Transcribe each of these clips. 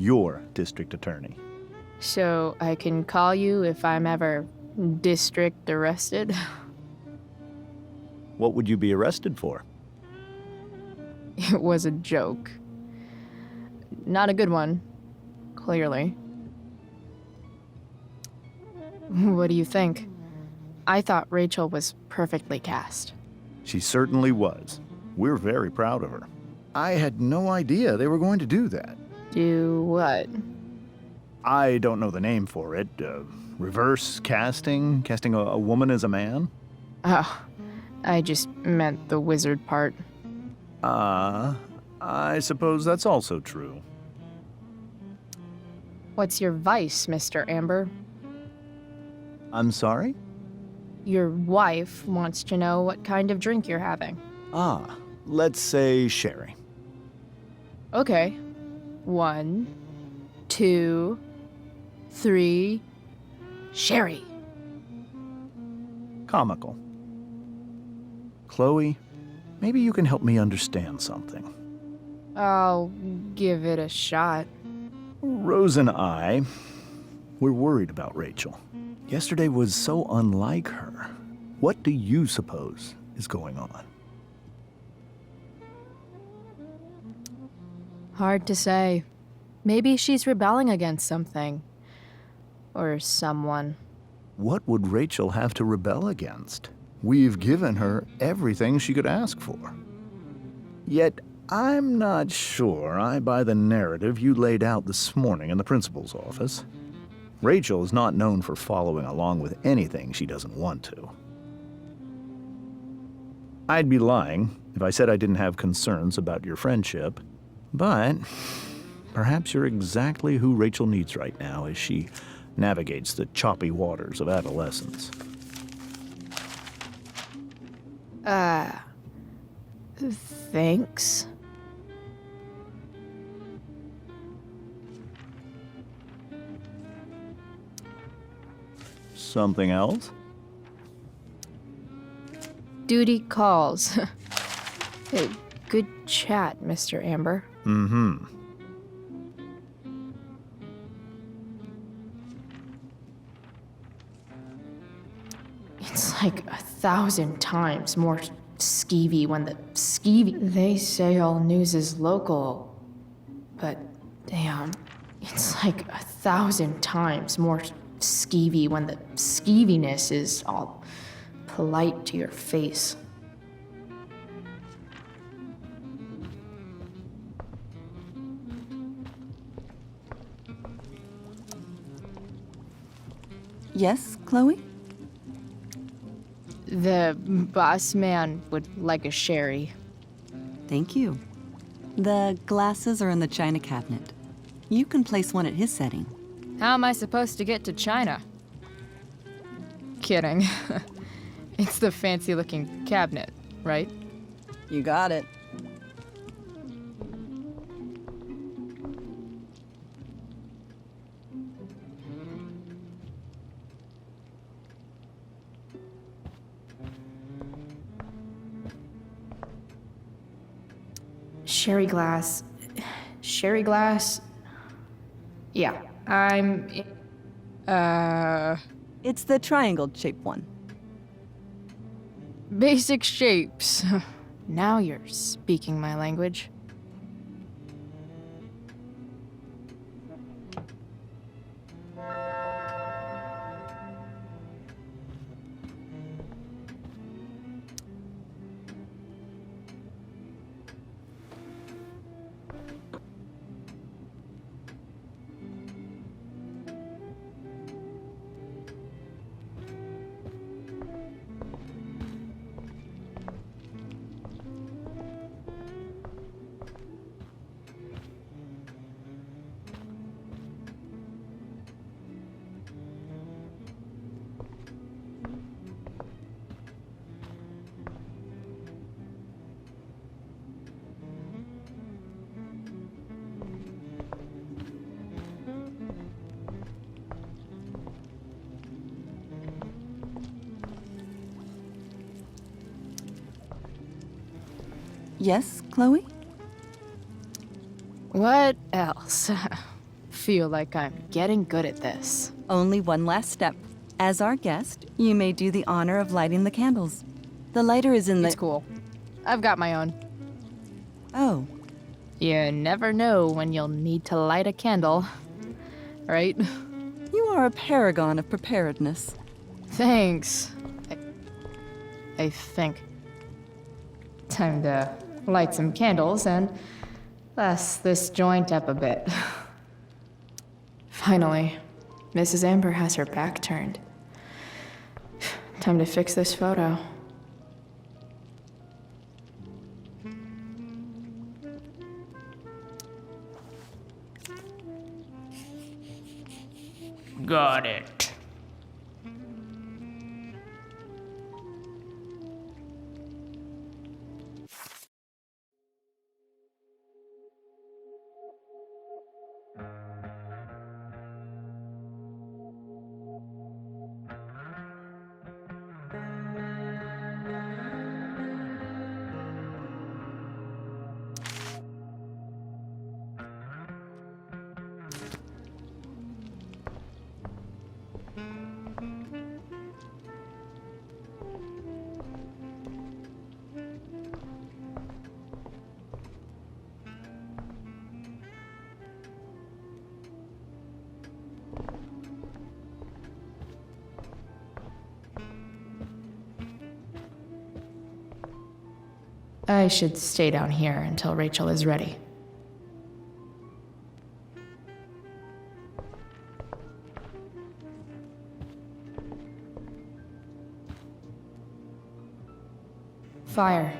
your district attorney. So I can call you if I'm ever district arrested? What would you be arrested for? It was a joke. Not a good one, clearly. What do you think? I thought Rachel was perfectly cast. She certainly was. We're very proud of her. I had no idea they were going to do that. Do what? I don't know the name for it. Reverse casting? Casting a woman as a man? Oh, I just meant the wizard part. I suppose that's also true. What's your vice, Mr. Amber? I'm sorry? Your wife wants to know what kind of drink you're having. Let's say sherry. Okay. 1, 2, 3. Sherry. Comical. Chloe, maybe you can help me understand something. I'll give it a shot. Rose and I, we're worried about Rachel. Yesterday was so unlike her. What do you suppose is going on? Hard to say. Maybe she's rebelling against something. Or someone. What would Rachel have to rebel against? We've given her everything she could ask for. Yet, I'm not sure I buy the narrative you laid out this morning in the principal's office. Rachel is not known for following along with anything she doesn't want to. I'd be lying if I said I didn't have concerns about your friendship, but perhaps you're exactly who Rachel needs right now as she navigates the choppy waters of adolescence. Thanks. Something else? Duty calls. Hey, good chat, Mr. Amber. Mm-hmm. It's like 1,000 times more skeevy when the skeevy... They say all news is local, but damn, it's like 1,000 times more skeevy when the skeeviness is all polite to your face. Yes, Chloe? The boss man would like a sherry. Thank you. The glasses are in the china cabinet. You can place one at his setting. How am I supposed to get to China? Kidding. It's the fancy-looking cabinet, right? You got it. Sherry glass. Sherry glass? Yeah, I'm... It's the triangle-shaped one. Basic shapes. Now you're speaking my language. Yes, Chloe? What else? feel like I'm getting good at this. Only one last step. As our guest, you may do the honor of lighting the candles. The lighter is in the... It's cool. I've got my own. Oh, You never know when you'll need to light a candle, right? you are a paragon of preparedness. Thanks. I think. Time to light some candles and bless this joint up a bit. Finally, Mrs. Amber has her back turned. Time to fix this photo. Got it. I should stay down here until Rachel is ready. Fire.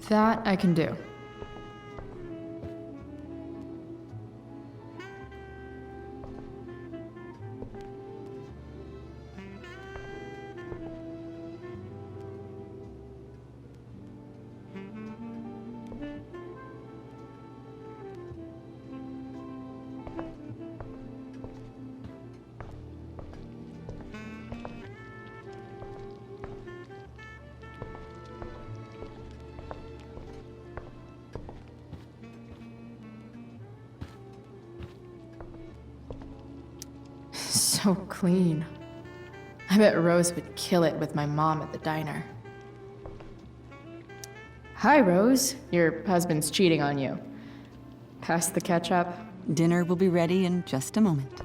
That I can do. So clean. I bet Rose would kill it with my mom at the diner. Hi, Rose. Your husband's cheating on you. Pass the ketchup. Dinner will be ready in just a moment.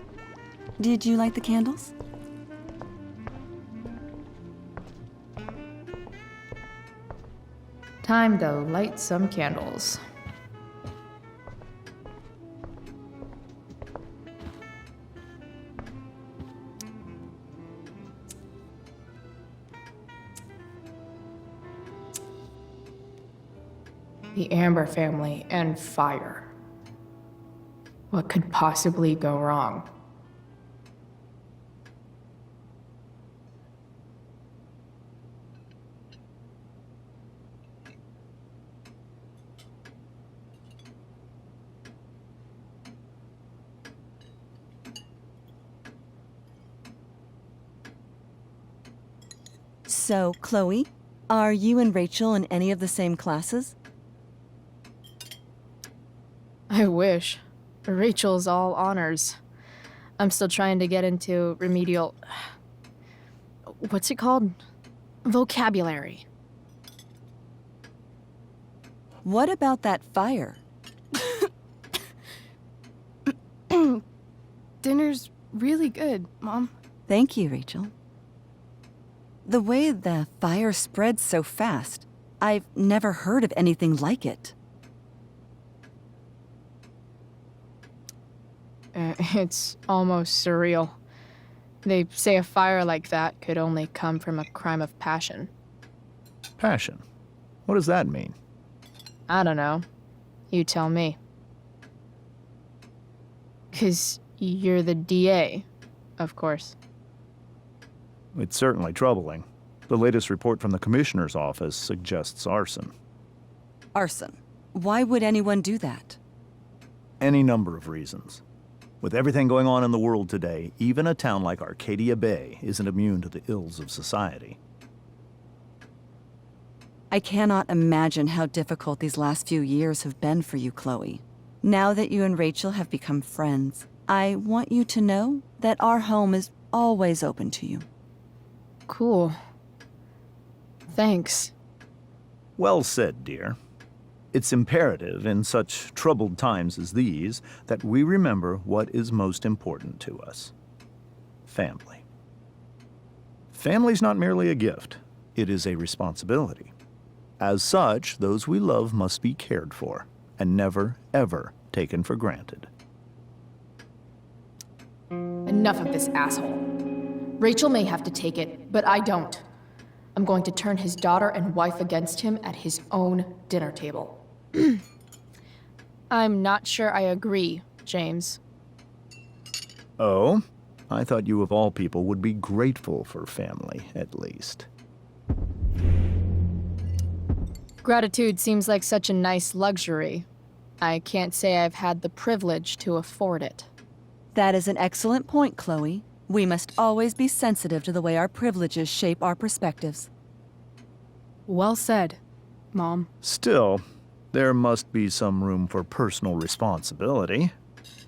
Did you light the candles? Time to light some candles. The Amber family and fire. What could possibly go wrong? So, Chloe, are you and Rachel in any of the same classes? I wish. Rachel's all honors. I'm still trying to get into remedial... What's it called? Vocabulary. What about that fire? Dinner's really good, Mom. Thank you, Rachel. The way the fire spreads so fast, I've never heard of anything like it. It's almost surreal. They say a fire like that could only come from a crime of passion. Passion. What does that mean? I don't know. You tell me. 'Cause you're the DA, of course. It's certainly troubling. The latest report from the commissioner's office suggests arson. Arson. Why would anyone do that? Any number of reasons. With everything going on in the world today, even a town like Arcadia Bay isn't immune to the ills of society. I cannot imagine how difficult these last few years have been for you, Chloe. Now that you and Rachel have become friends, I want you to know that our home is always open to you. Cool. Thanks. Well said, dear. It's imperative in such troubled times as these that we remember what is most important to us. Family. Family's not merely a gift, it is a responsibility. As such, those we love must be cared for and never, ever taken for granted. Enough of this asshole. Rachel may have to take it, but I don't. I'm going to turn his daughter and wife against him at his own dinner table. I'm not sure I agree, James. Oh? I thought you of all people would be grateful for family, at least. Gratitude seems like such a nice luxury. I can't say I've had the privilege to afford it. That is an excellent point, Chloe. We must always be sensitive to the way our privileges shape our perspectives. Well said, Mom. Still, there must be some room for personal responsibility.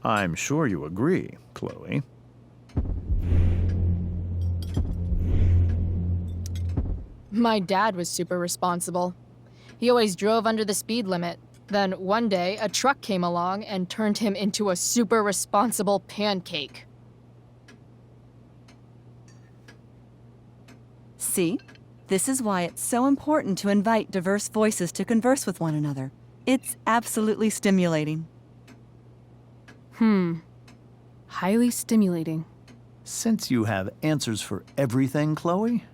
I'm sure you agree, Chloe. My dad was super responsible. He always drove under the speed limit. Then one day, a truck came along and turned him into a super responsible pancake. See? This is why it's so important to invite diverse voices to converse with one another. It's absolutely stimulating. Highly stimulating. Since you have answers for everything, Chloe,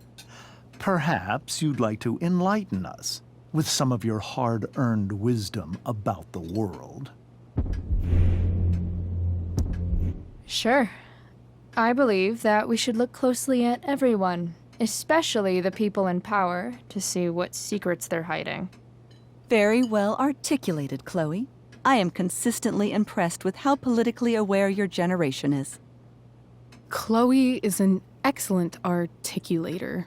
perhaps you'd like to enlighten us with some of your hard-earned wisdom about the world. Sure. I believe that we should look closely at everyone, especially the people in power, to see what secrets they're hiding. Very well articulated, Chloe. I am consistently impressed with how politically aware your generation is. Chloe is an excellent articulator.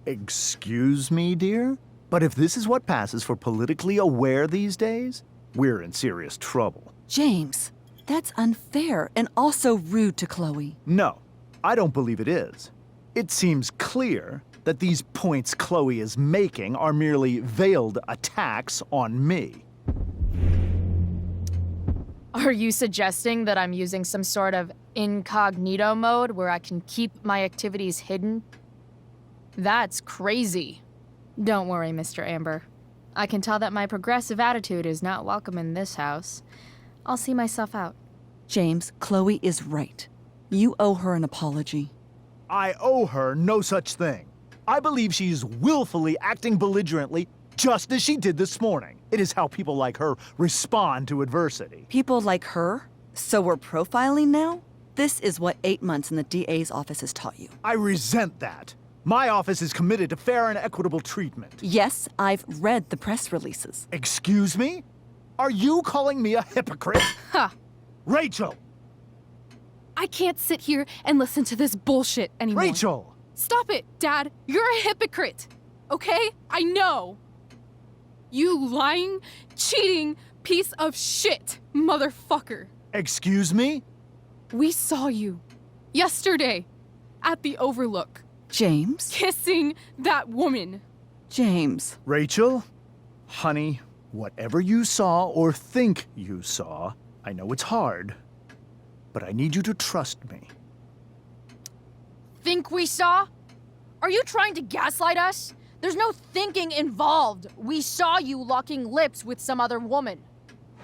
Excuse me, dear? But if this is what passes for politically aware these days, we're in serious trouble. James, that's unfair and also rude to Chloe. No, I don't believe it is. It seems clear that these points Chloe is making are merely veiled attacks on me. Are you suggesting that I'm using some sort of incognito mode where I can keep my activities hidden? That's crazy. Don't worry, Mr. Amber. I can tell that my progressive attitude is not welcome in this house. I'll see myself out. James, Chloe is right. You owe her an apology. I owe her no such thing. I believe she's willfully acting belligerently just as she did this morning. It is how people like her respond to adversity. People like her? So we're profiling now? This is what 8 months in the DA's office has taught you. I resent that. My office is committed to fair and equitable treatment. Yes, I've read the press releases. Excuse me? Are you calling me a hypocrite? Ha! Rachel! I can't sit here and listen to this bullshit anymore. Rachel! Stop it, Dad. You're a hypocrite. Okay? I know. You lying, cheating piece of shit, motherfucker. Excuse me? We saw you yesterday at the Overlook James? kissing that woman. James. Rachel? Honey, whatever you saw or think you saw, I know it's hard, but I need you to trust me. Think we saw? Are you trying to gaslight us? There's no thinking involved. We saw you locking lips with some other woman.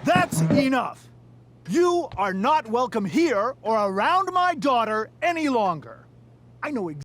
That's enough! You are not welcome here or around my daughter any longer. I know exactly